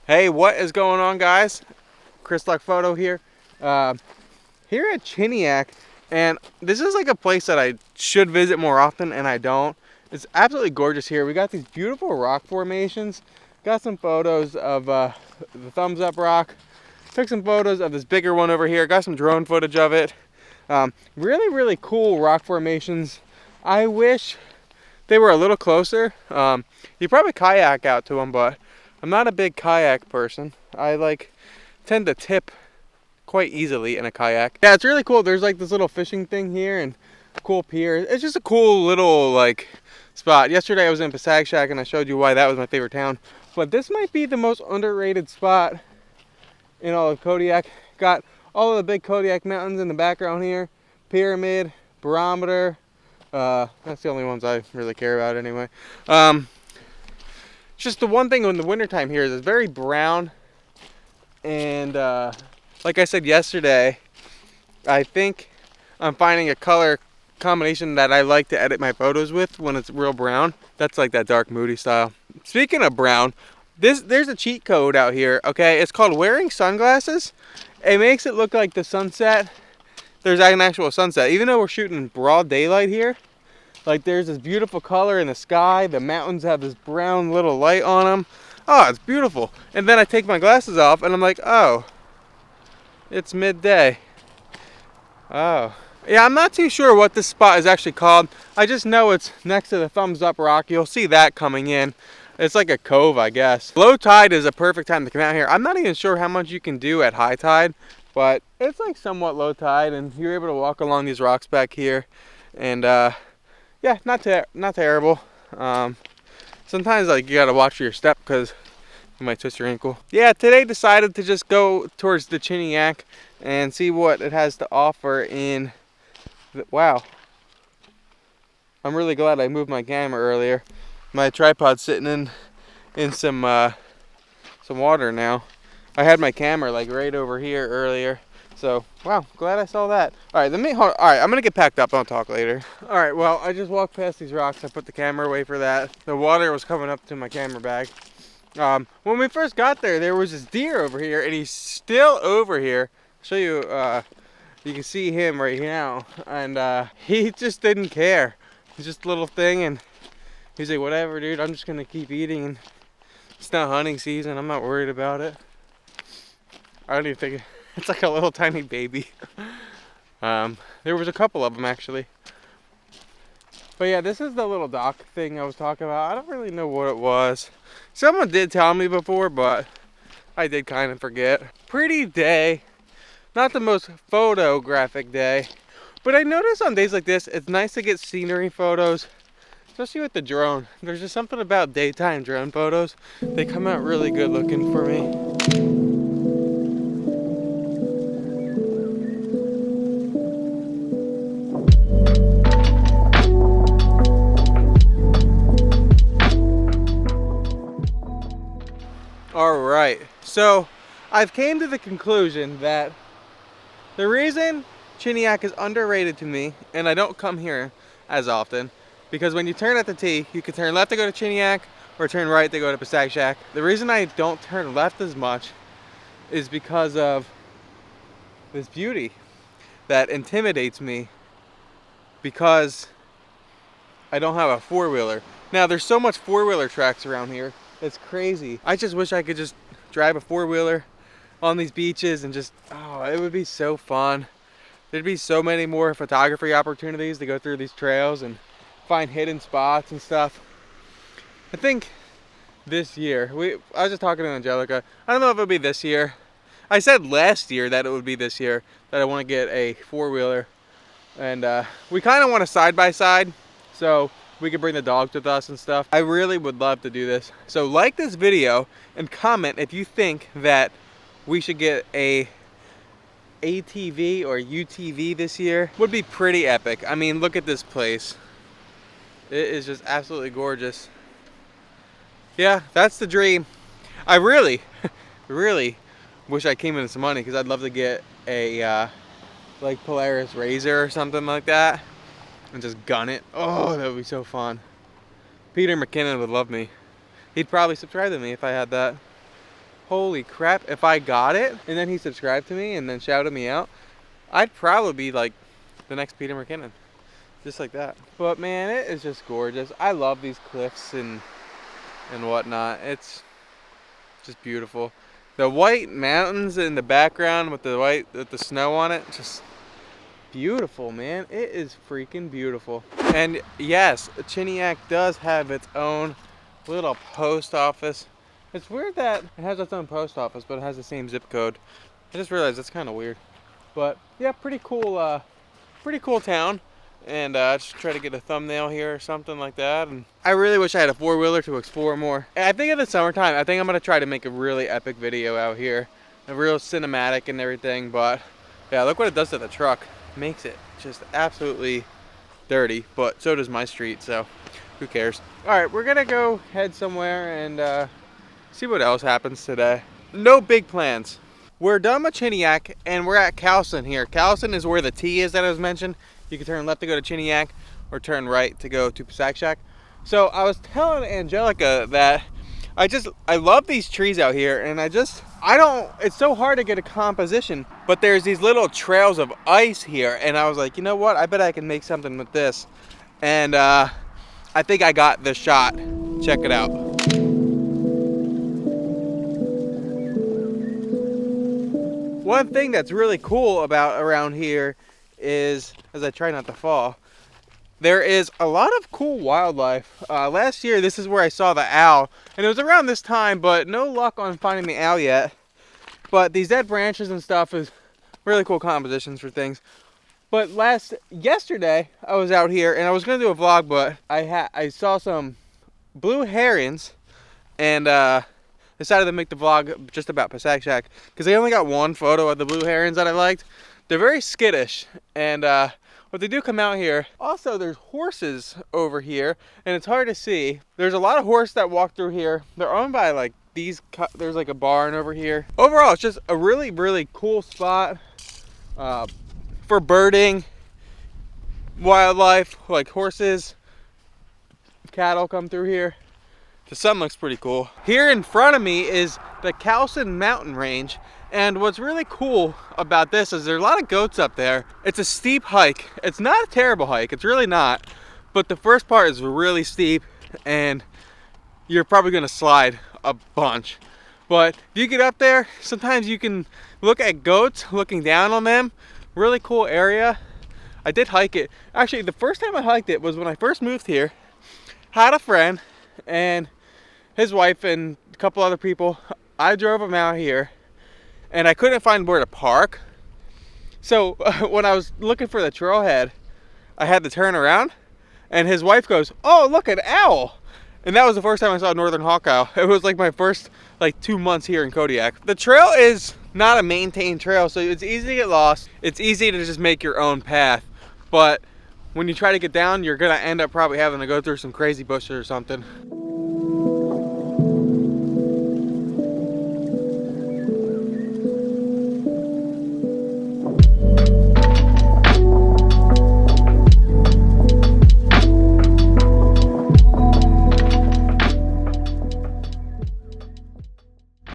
Hey, what is going on, guys? KrisLuckPhoto here. Here at Chiniak, and this is like a place that I should visit more often, and I don't. It's absolutely gorgeous here. We got these beautiful rock formations. Got some photos of the thumbs up rock. Took some photos of this bigger one over here. Got some drone footage of it. Really cool rock formations. I wish they were a little closer. You probably kayak out to them, but I'm not a big kayak person. I tend to tip quite easily in a kayak. Yeah, it's really cool. There's like this little fishing thing here and a cool pier. It's just a cool little spot. Yesterday I was in Pasag and I showed you why that was my favorite town. But this might be the most underrated spot in all of Kodiak. Got all of the big Kodiak mountains in the background here. Pyramid, barometer. That's the only ones I really care about anyway. Just the one thing in the wintertime here is it's very brown, and like I said yesterday, I think I'm finding a color combination that I like to edit my photos with when it's real brown. That's like that dark moody style. Speaking of brown, there's a cheat code out here, okay? It's called wearing sunglasses. It makes it look like the sunset. There's an actual sunset, even though we're shooting broad daylight here. Like, there's this beautiful color in the sky. The mountains have this brown little light on them. Oh, it's beautiful. And then I take my glasses off and I'm like, oh, it's midday. Oh. Yeah, I'm not too sure what this spot is actually called. I just know it's next to the thumbs up rock. You'll see that coming in. It's like a cove, I guess. Low tide is a perfect time to come out here. I'm not even sure how much you can do at high tide, but it's like somewhat low tide and you're able to walk along these rocks back here. And yeah, not terrible. Sometimes you gotta watch your step because you might twist your ankle. Yeah, today decided to just go towards the Chiniak and see what it has to offer in. Wow, I'm really glad I moved my camera earlier. My tripod's sitting in some water now. I had my camera right over here earlier. So, wow, glad I saw that. All right, all right, I'm gonna get packed up. I'll talk later. All right, well, I just walked past these rocks. I put the camera away for that. The water was coming up to my camera bag. When we first got there, there was this deer over here, and he's still over here. I'll show you, you can see him right now. And he just didn't care. He's just a little thing, and he's like, whatever, dude, I'm just gonna keep eating. And it's not hunting season. I'm not worried about it. I don't even think it's like a little tiny baby. There was a couple of them actually. But yeah, this is the little dock thing I was talking about. I don't really know what it was. Someone did tell me before, but I did kind of forget. Pretty day. Not the most photographic day. But I notice on days like this, it's nice to get scenery photos especially with the drone. There's just something about daytime drone photos. They come out really good looking for me. All right, so I've came to the conclusion that the reason Chiniak is underrated to me, and I don't come here as often, because when you turn at the T, you can turn left to go to Chiniak or turn right to go to Passaic. The reason I don't turn left as much is because of this beauty that intimidates me, because I don't have a four-wheeler. Now, there's so much four-wheeler tracks around here. It's crazy. I just wish I could just drive a four-wheeler on these beaches and just, oh, it would be so fun. There'd be so many more photography opportunities to go through these trails and find hidden spots and stuff. I think this year, I was just talking to Angelica. I don't know if it'll be this year. I said last year that it would be this year that I want to get a four-wheeler. And we kind of want a side-by-side, so we could bring the dogs with us and stuff. I really would love to do this. So like this video and comment if you think that we should get a ATV or UTV this year. Would be pretty epic. I mean, look at this place. It is just absolutely gorgeous. Yeah, that's the dream. I really, really wish I came into some money, because I'd love to get a like Polaris Razor or something like that and just gun it. Oh, that would be so fun. Peter McKinnon would love me. He'd probably subscribe to me if I had that. Holy crap, if I got it and then he subscribed to me and then shouted me out, I'd probably be like the next Peter McKinnon. Just like that. But man, it is just gorgeous. I love these cliffs and whatnot. It's just beautiful. The white mountains in the background with the snow on it, just beautiful, man. It is freaking beautiful. And yes, Chiniak does have its own little post office. It's weird that it has its own post office, but it has the same zip code. I just realized that's kind of weird. But yeah, pretty cool town. And just try to get a thumbnail here or something like that. And I really wish I had a four-wheeler to explore more. And I think in the summertime, I think I'm gonna try to make a really epic video out here, a real cinematic and everything. But yeah, look what it does to the truck. Makes it just absolutely dirty, but so does my street, so who cares. All right, we're gonna go head somewhere and see what else happens today. No big plans. We're done with Chiniak and we're at Calson here. Calson is where the T is that I was mentioned. You can turn left to go to Chiniak or turn right to go to Passaic. So I was telling Angelica that I love these trees out here, and it's so hard to get a composition, but there's these little trails of ice here, and I was like, you know what, I bet I can make something with this. And I think I got the shot. Check it out. One thing that's really cool about around here is, as I try not to fall, there is a lot of cool wildlife. Last year, this is where I saw the owl, and it was around this time, but no luck on finding the owl yet. But these dead branches and stuff is really cool compositions for things. But yesterday, I was out here, and I was gonna do a vlog, but I saw some blue herons, and decided to make the vlog just about Passaic, because I only got one photo of the blue herons that I liked. They're very skittish, and but they do come out here. Also, there's horses over here, and it's hard to see. There's a lot of horses that walk through here. They're owned by like there's like a barn over here. Overall, it's just a really, really cool spot for birding, wildlife, like horses, cattle come through here. The sun looks pretty cool. Here in front of me is the Calson mountain range. And what's really cool about this is there's a lot of goats up there. It's a steep hike. It's not a terrible hike, it's really not. But the first part is really steep and you're probably gonna slide a bunch. But if you get up there, sometimes you can look at goats looking down on them. Really cool area. I did hike it. Actually, the first time I hiked it was when I first moved here. Had a friend and his wife and a couple other people. I drove them out here. And I couldn't find where to park. So when I was looking for the trailhead, I had to turn around And his wife goes, "Oh, look, an owl." And that was the first time I saw a northern hawk-owl. It was like my first like 2 months here in Kodiak. The trail is not a maintained trail, so it's easy to get lost. It's easy to just make your own path. But when you try to get down, you're gonna end up probably having to go through some crazy bushes or something.